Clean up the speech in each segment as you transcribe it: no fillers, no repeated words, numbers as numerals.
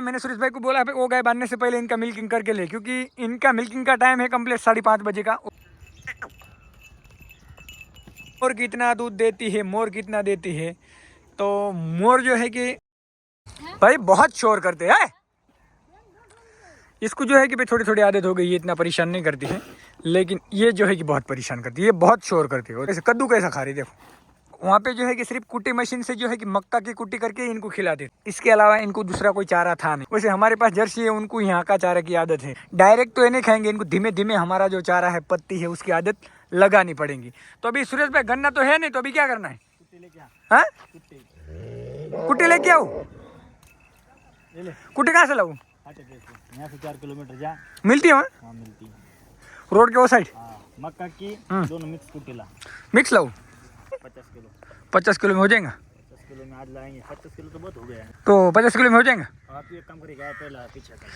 मैंने सुरेश भाई को बोला वो गाय बांधने से पहले इनका मिल्किंग करके ले, क्योंकि इनका मिल्किंग का टाइम है कंप्लीट 5:30 बजे का। मोर कितना दूध देती है, मोर कितना देती है, तो मोर जो है कि भाई बहुत शोर करते हैं। इसको जो है कि भाई थोड़ी थोड़ी आदत हो गई है, इतना परेशान नहीं करती है, लेकिन ये जो है कि बहुत परेशान करती है, ये बहुत शोर करती है। और ऐसे कद्दू कैसा खा रही, देखो वहाँ पे जो है कि सिर्फ कुट्टी मशीन से जो है कि मक्का की कुट्टी करके इनको खिलाते, इसके अलावा इनको दूसरा कोई चारा था नहीं। वैसे हमारे पास जर्सी है, उनको यहाँ का चारा की आदत है, डायरेक्ट तो ये नहीं खाएंगे, इनको धीमे धीमे हमारा जो चारा है पत्ती है उसकी आदत लगानी पड़ेगी। तो अभी सुरेश भाई गन्ना तो है नहीं, तो अभी क्या करना है? हाँ कुट्टी लेके आओ। कुट्टी कहाँ से लाऊं? यहाँ से 4 किलोमीटर जा मिलती है वहाँ? हाँ मिलती है, रोड के वो साइड। मक्का की दोनों मिक्स कुट्टी ला। मिक्स लाऊं? 50 किलो। 50 किलो में हो जाएगा? 50 किलो में आज लाएंगे, 50 किलो तो बहुत हो गया है। तो 50 किलो में हो जाएगा। आप एक काम करिएगा, पहला पीछे कर।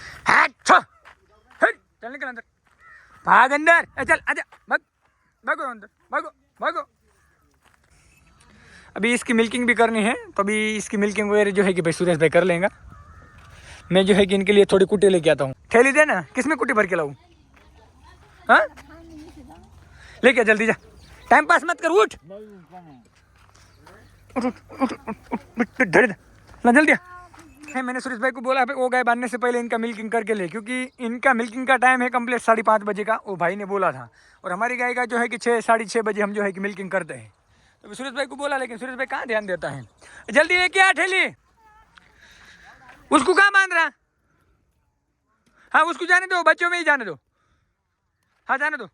चल निकल अंदर, भाग अंदर, चल आजा, भाग भागो अंदर, भागो भागो। अभी इसकी मिल्किंग भी करनी है, तो अभी इसकी मिल्किंग वगैरह जो है कि भाई सुरेश भाई कर लेंगे। मैं जो है कि इनके लिए थोड़ी कुट्टी लेके आता हूँ। थैली देना, किसमें कुट्टी भर के लाऊं? हाँ लेके जल्दी जा, टाइम पास मत कर, उठ जल्दी। मैंने सुरेश भाई को बोला वो गाय बांधने से पहले इनका मिल्किंग करके ले, क्योंकि इनका मिल्किंग का टाइम है कंप्लीट 5:30 बजे का, वो भाई ने बोला था। और हमारी गाय का जो है कि 6 साढ़े 6 बजे हम जो है कि मिल्किंग करते हैं। तो सुरेश भाई को बोला, लेकिन सुरेश भाई कहाँ ध्यान देता है। जल्दी लेके आ ठेली। उसको कहाँ बांध रहा? हाँ उसको जाने दो, बच्चों में ही जाने दो। हाँ जाने दो।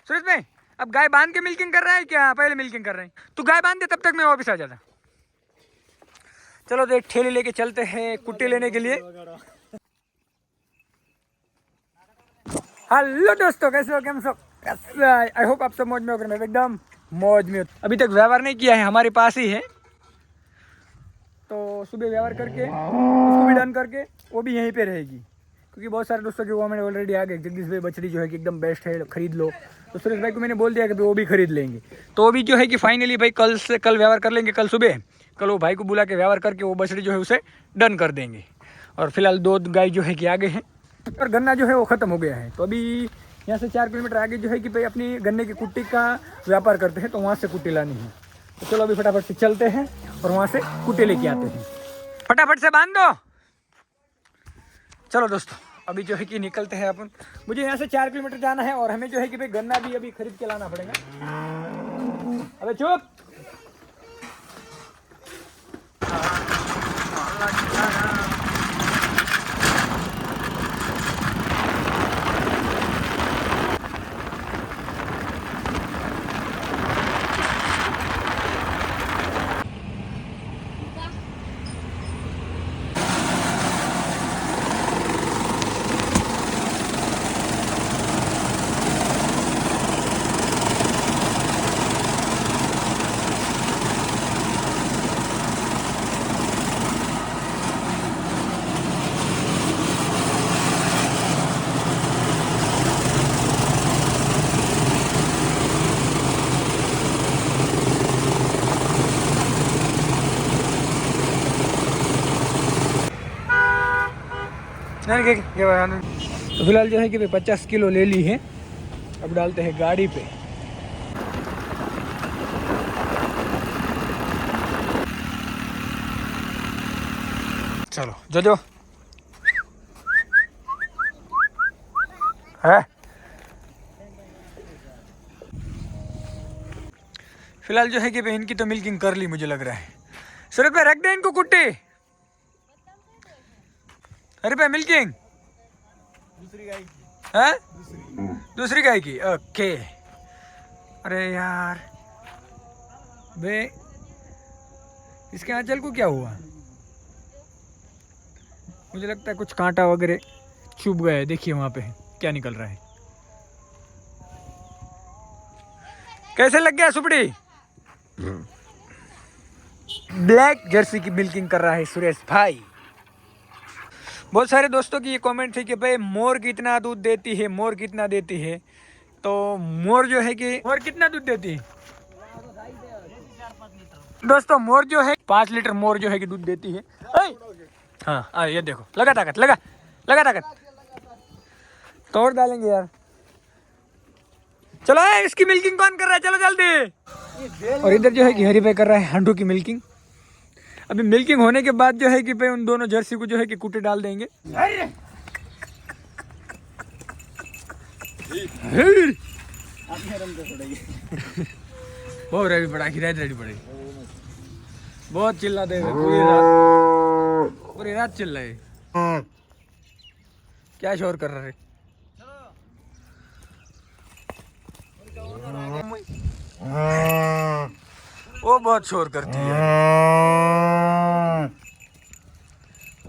सुरेश भाई अब गाय बांध के मिल्किंग कर रहा है क्या पहले मिल्किंग कर रहे हैं? तू गाय बांध दे, तब तक मैं वापस आ जाता। चलो तो एक ठेली लेके चलते हैं कुट्टी लेने के लिए। हेलो दोस्तों, कैसे हो? केम सब? आई होप आप सब मौज में हो। मैं एकदम मौज में। अभी तक व्यवहार नहीं किया है, हमारे पास ही है, तो सुबह व्यवहार करके उसको भी डन करके वो भी यहीं पे रहेगी, क्योंकि बहुत सारे दोस्तों के कमेंट ऑलरेडी आ गए, जगदीश भाई बछड़ी जो है कि एकदम बेस्ट है, खरीद लो। तो सुरेश भाई को मैंने बोल दिया कि वो भी खरीद लेंगे। तो अभी जो है कि फाइनली भाई कल व्यवहार कर लेंगे, कल सुबह कल वो भाई को बुला के व्यवहार करके वो बछड़ी जो है उसे डन कर देंगे। और फिलहाल 2 गाय जो है कि आगे हैं, और गन्ना जो है वो ख़त्म हो गया है। तो अभी यहाँ से 4 किलोमीटर आगे जो है कि भाई अपनी गन्ने की कुट्टी का व्यापार करते हैं, तो वहाँ से कुट्टी लानी है। तो चलो अभी फटाफट से चलते हैं और वहाँ से कुट्टी लेके आते हैं। फटाफट से बांध दो। चलो दोस्तों अभी जो है कि निकलते हैं अपन। मुझे यहाँ से 4 किलोमीटर जाना है, और हमें जो है कि भाई गन्ना भी अभी खरीद के लाना पड़ेगा। अबे चुप। तो फिलहाल जो है कि भाई 50 किलो ले ली है, अब डालते हैं गाड़ी पे। चलो जो है। फिलहाल जो है कि भाई इनकी तो मिल्किंग कर ली मुझे लग रहा है। सुरेश भाई रख दे इनको कुट्टी। अरे भाई मिल्किंग दूसरी गाय है, दूसरी गाय की, ओके। अरे यार बे इसके आंचल को क्या हुआ? मुझे लगता है कुछ कांटा वगैरह चुभ गया है। देखिए वहां पे क्या निकल रहा है। कैसे लग गया सुपड़ी? ब्लैक जर्सी की मिल्किंग कर रहा है सुरेश भाई। बहुत सारे दोस्तों की ये कमेंट थी कि भाई मोर कितना दूध देती है, मोर कितना देती है। तो मोर जो है कि मोर कितना दूध देती है दोस्तों? मोर जो है 5 लीटर मोर जो है कि दूध देती है। हाँ ये देखो, लगा ताकत, लगा ताकत, तोड़ डालेंगे यार। चलो इसकी मिल्किंग कौन कर रहा है, चलो जल्दी। और इधर जो है कि हरी भाई कर रहा है हंडू की मिल्किंग। अभी मिल्किंग होने के बाद जो है कि भाई उन दोनों जर्सी को जो है कि कुटे डाल देंगे। बहुत रेडी पड़ा की रेडी पड़ेगी, बहुत चिल्लाते हैं पूरी रात चिल्ला है। क्या शोर कर रहे? वो बहुत शोर करती है,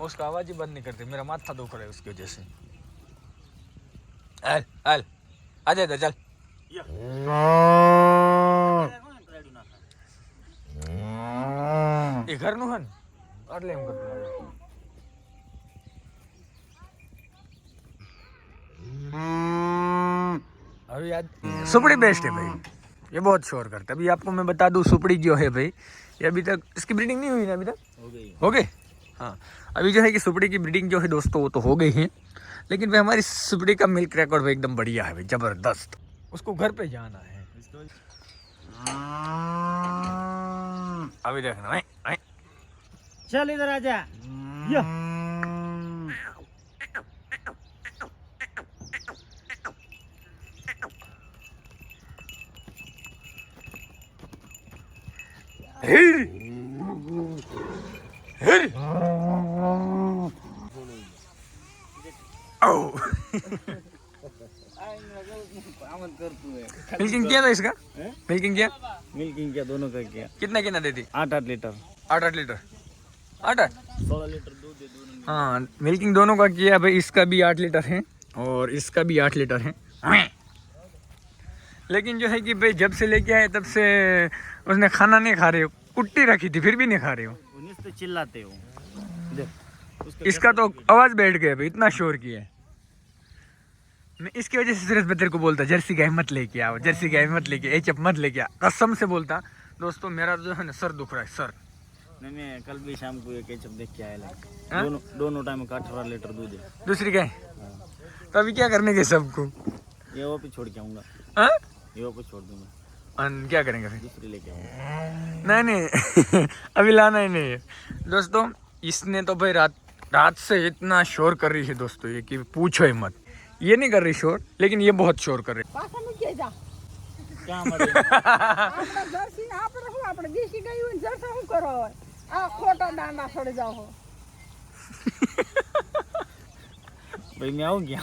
उसका आवाज ही बंद नहीं करती। मेरा माथा दुख रहा है उसकी वजह से। अल अल आजा इधर चल। ये घर नु हन अटले हम करते अभी याद सुपड़ी बेस्ट है भाई, ये बहुत शोर करता है। अभी आपको मैं बता दूं सुपड़ी जो है भाई, ये अभी तक इसकी ब्रीडिंग नहीं हुई ना, अभी तक हो गई। हाँ अभी जो है कि सुपड़ी की ब्रीडिंग जो है दोस्तों वो तो हो गई है, लेकिन भाई हमारी सुपड़ी का मिल्क रिकॉर्ड भाई एकदम बढ़िया है भाई, जबरदस्त। उसको घर पे जाना है अभी देखना भाई। चल इधर आजा। मिल्किंग किया था इसका, मिल्किंग किया, मिल्किंग क्या दोनों का किया। कितना कितना देती? 8-8 लीटर, 8-8 लीटर, 8-8 16 लीटर दूध दे दोनों। हाँ मिल्किंग दोनों का किया भाई। इसका भी 8 लीटर है और इसका भी 8 लीटर है। लेकिन जो है कि भाई जब से लेके आए तब से उसने खाना नहीं खा रहे हो, कुट्टी रखी थी फिर भी नहीं खा रहे हो। तो चिल्लाते हो इसका तो आवाज बैठ गया भाई, इतना शोर किया है। मैं इसकी वजह से सिर्फ तेरे को बोलता जर्सी गाय मत लेके आओ, जर्सी गाय मत लेके, एचएफ मत लेके आ, कसम से बोलता। दोस्तों मेरा जो है ना सर दुख रहा है सर। मैंने कल भी शाम को एक एचएफ देख के आया, दोनों टाइम का 18 लीटर दूध है। दूसरी गाय तो अभी क्या करने के सबको? ये वो पे छोड़ के आऊंगा, ये वो पे छोड़ दूंगा। क्या करेंगे फिर? दूसरी लेके आऊंगा। नहीं अभी लाना ही नहीं है दोस्तों। इसने तो भाई रात से इतना शोर कर रही है दोस्तों ये कि पूछो ही मत। ये नहीं कर रही शोर, लेकिन ये बहुत शोर कर रही है। भाई मैं आऊँ क्या?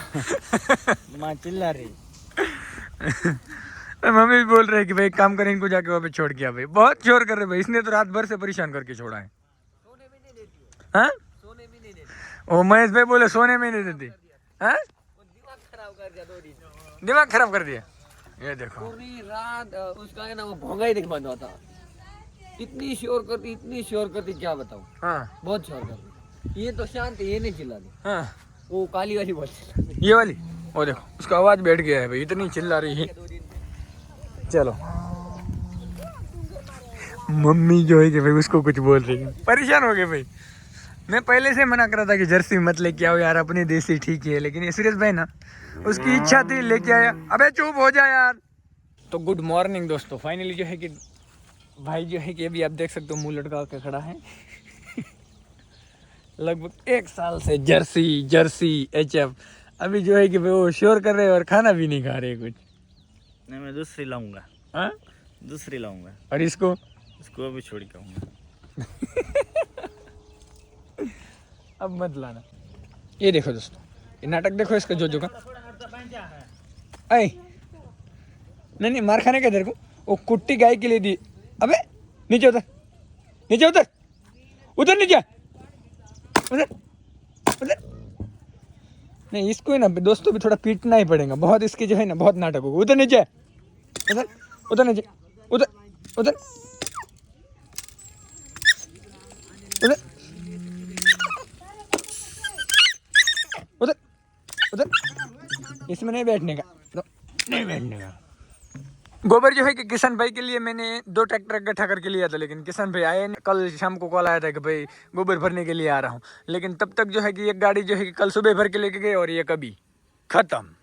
माँ चिल्ला रही। मम्मी भी बोल रहे कि भाई काम करें, इनको जाके वहाँ पे छोड़ के आ भाई। बहुत शोर कर रहे भाई, इसने तो रात भर से परेशान करके छोड़ा है। हाँ ओ महेश भाई बोले सोने में नहीं देती। हाँ दिमाग खराब कर दिया। ये देखो पूरी रात उसका है ना वो भोंगा ही नहीं बंद होता। इतनी शोर करती क्या बताऊं। हाँ बहुत शोर करती। ये तो शांत है, ये नहीं चिल्लाती। हाँ वो काली वाली बहुत चिल्लाती। ये वाली वो देखो उसका आवाज बैठ गया है भाई, इतनी चिल्ला रही है। चलो मम्मी जो है कि भाई उसको कुछ बोल रही है, परेशान हो गए भाई। मैं पहले से मना कर रहा था कि जर्सी मत लेके आओ यार, अपनी देसी ठीक है, लेकिन ये सुरेश भाई ना उसकी इच्छा थी लेके आया। अबे चुप हो जा यार। तो गुड मॉर्निंग दोस्तों, फाइनली जो है कि भाई जो है कि अभी आप देख सकते हो मुंह लटका के खड़ा है। लगभग 1 साल से जर्सी एचएफ। अभी जो है कि भाई वो शोर कर रहे हैं और खाना भी नहीं खा रहे कुछ। नहीं मैं दूसरी लाऊंगा। हाँ दूसरी लाऊंगा। और इसको अभी छोड़ के आऊंगा। अब मत लाना। ये देखो दोस्तों, ये नाटक देखो इसका जो का। अरे नहीं मार खाने का तेरे को, वो कुट्टी गाय के लिए दी। अबे नीचे उतर, नीचे उतर, उतर नीचे, उतर। नहीं इसको ही ना दोस्तों भी थोड़ा पीटना ही पड़ेगा, बहुत इसके जो है ना बहुत नाटक होगा। उतर नीचे, उतर नीचे, उतर उतर उधर उधर उधर। इसमें नहीं बैठने का, नहीं बैठने का। गोबर जो है कि किशन भाई के लिए मैंने 2 ट्रैक्टर इकट्ठा करके लिया था, लेकिन किशन भाई आए नहीं। कल शाम को कॉल आया था कि भाई गोबर भरने के लिए आ रहा हूँ, लेकिन तब तक जो है कि एक गाड़ी जो है कि कल सुबह भर के लेके गए और ये कभी खत्म।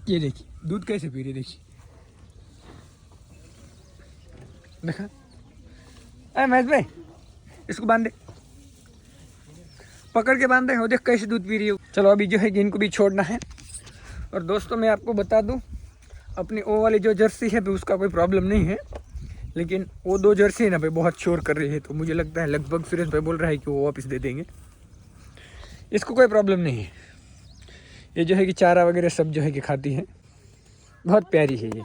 ये देखिए दूध कैसे पी रही, देखिए देखा। अरे महेश भाई इसको बांध दे, पकड़ के बांध दे, वो देख कैसे दूध पी रही हो। चलो अभी जो है कि इनको भी छोड़ना है। और दोस्तों मैं आपको बता दूं, अपनी ओ वाली जो जर्सी है उसका कोई प्रॉब्लम नहीं है, लेकिन वो 2 जर्सी है ना भाई बहुत शोर कर रही है, तो मुझे लगता है लगभग सुरेश भाई बोल रहा है कि वो वापस दे देंगे। इसको कोई प्रॉब्लम नहीं है, ये जो है कि चारा वगैरह सब जो है कि खाती है, बहुत प्यारी है ये।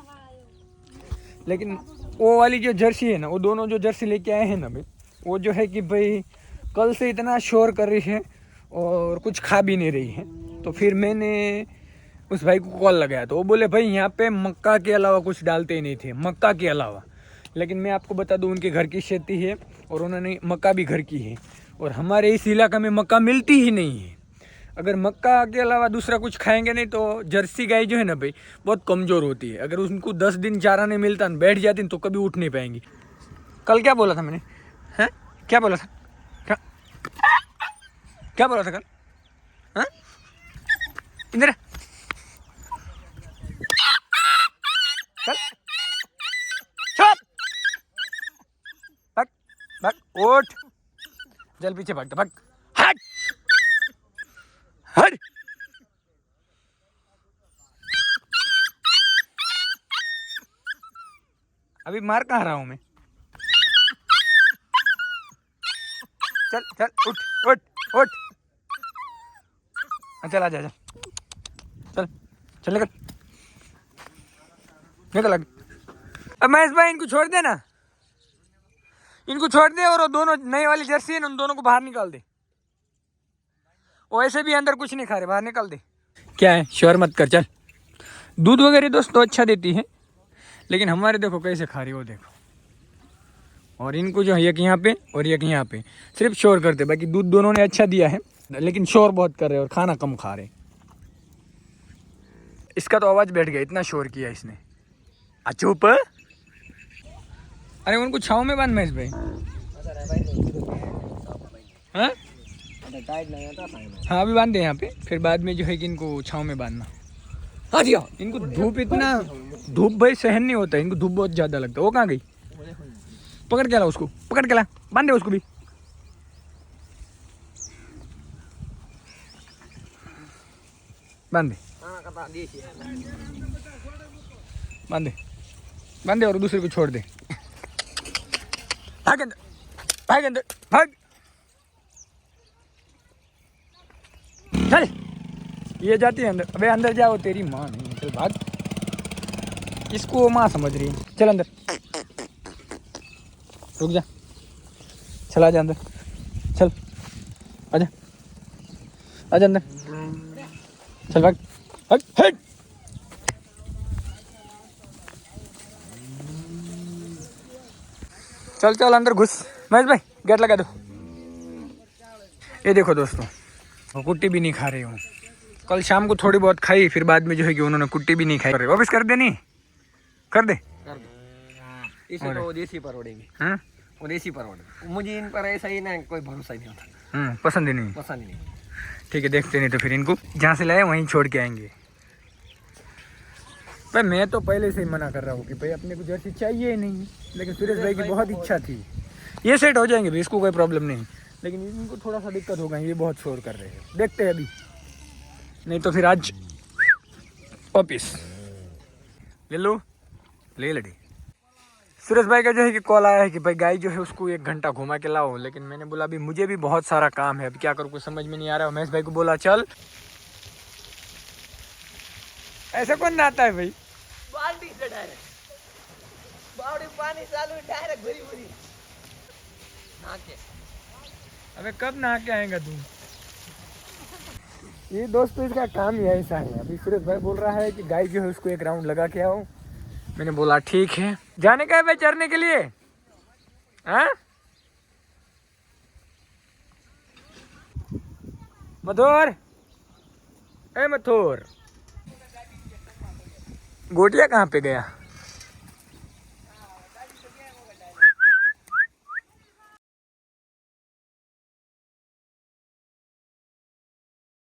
लेकिन वो वाली जो जर्सी है ना, वो दोनों जो जर्सी लेके आए हैं ना भाई, वो जो है कि भाई कल से इतना शोर कर रही है और कुछ खा भी नहीं रही है। तो फिर मैंने उस भाई को कॉल लगाया, तो वो बोले भाई यहाँ पे मक्का के अलावा कुछ डालते ही नहीं थे, मक्का के अलावा। लेकिन मैं आपको बता दूं उनके घर की खेती है और उन्होंने मक्का भी घर की है, और हमारे इस इलाका में मक्का मिलती ही नहीं है। अगर मक्का के अलावा दूसरा कुछ खाएंगे नहीं तो जर्सी गाय जो है ना भाई बहुत कमज़ोर होती है। अगर उनको 10 दिन चारा नहीं मिलता, बैठ जाती तो कभी उठ नहीं पाएंगी। कल क्या बोला था मैंने, हैं क्या बोला था, क्या बोला था कल, हाँ इधर चल, चुप, भाग भाग उठ, जल पीछे भागता, भाग, हट हट। अभी मार कहाँ रहा हूँ मैं, चल चल उठ उठ उठ, चल आ जा, चल चल निकल निकल आगे। अब महेश भाई इनको छोड़ दे ना, इनको छोड़ दे, और वो दोनों नई वाली जर्सी है ना उन दोनों को बाहर निकाल दे। वो ऐसे भी अंदर कुछ नहीं खा रहे, बाहर निकाल दे। क्या है शोर मत कर, चल। दूध वगैरह दोस्तों अच्छा देती है, लेकिन हमारे देखो कैसे खा रही हो, देखो। और इनको जो है एक यहाँ पे और एक यहाँ पे सिर्फ शोर करते, बाकी दूध दोनों ने अच्छा दिया है, लेकिन शोर बहुत कर रहे और खाना कम खा रहे। इसका तो आवाज़ बैठ गया, इतना शोर किया इसने। चुप, अरे उनको छाँव में बांध महेश भाई। हाँ हाँ अभी बांध दे यहाँ पे, फिर बाद में जो है कि इनको छाँव में बांधना। हाँ जी हाँ, इनको धूप इतना, धूप भाई सहन नहीं होता, इनको धूप बहुत ज़्यादा लगता है। वो कहाँ गई, पकड़ के ला उसको, पकड़ के ला, बांध दे उसको भी। बांध दे बांध दे बांध दे, और दूसरे को छोड़ दे। भाग अंदर, भाग अंदर, भाग, चल। ये जाती है अंदर, अबे अंदर जाओ, तेरी माँ नहीं, चल भाग। इसको माँ समझ रही है, चल अंदर, रुक जा, चला जा अंदर, चल आजा, आजा अंदर, चल भाग, भाग, हट। चल चल अंदर घुस, महेश भाई गेट लगा दो। ये देखो दोस्तों, वो कुट्टी भी नहीं खा रही हूँ। कल शाम को थोड़ी बहुत खाई, फिर बाद में जो है कि उन्होंने कुट्टी भी नहीं खाई। वापस कर दे, नहीं कर दे, इसे तो देसी परवड़ेंगे, हाँ वो देसी परवड़े। मुझे इन पर ऐसा ही ना कोई भरोसा ही नहीं होता, पसंद ही नहीं, पसंद ही नहीं। ठीक है देखते नहीं तो फिर इनको जहाँ से लाए वहीं छोड़ के आएंगे। भाई मैं तो पहले से ही मना कर रहा हूँ कि भाई अपने को जर्सी चाहिए ही नहीं, लेकिन सुरेश भाई की बहुत इच्छा थी। ये सेट हो जाएंगे भाई, इसको कोई प्रॉब्लम नहीं, लेकिन इनको थोड़ा सा दिक्कत होगा, ये बहुत शोर कर रहे हैं। देखते हैं अभी, नहीं तो फिर आज वापिस ले लो, ले लड़ी। सुरेश भाई का जो है कि कॉल आया है कि भाई गाय जो है उसको 1 घंटा घुमा के लाओ, लेकिन मैंने बोला अभी मुझे भी बहुत सारा काम है, अभी क्या करूँ कुछ समझ में नहीं आ रहा। महेश भाई को बोला चल, ऐसा कौन नहाता है भाई, बाल्टी से डायरेक्ट बावड़ी पानी चालू, डायरेक्ट भरी भरी नाके। अबे कब नहा के आएगा तू। ये दोस्तों इसका काम ही ऐसा है। अभी सुरेश भाई बोल रहा है कि गाय जो है उसको 1 राउंड लगा के आओ। मैंने बोला ठीक है। जाने का है भाई चरने के लिए, हाँ मथुर, ए मथुर, गोटिया कहाँ पे गया?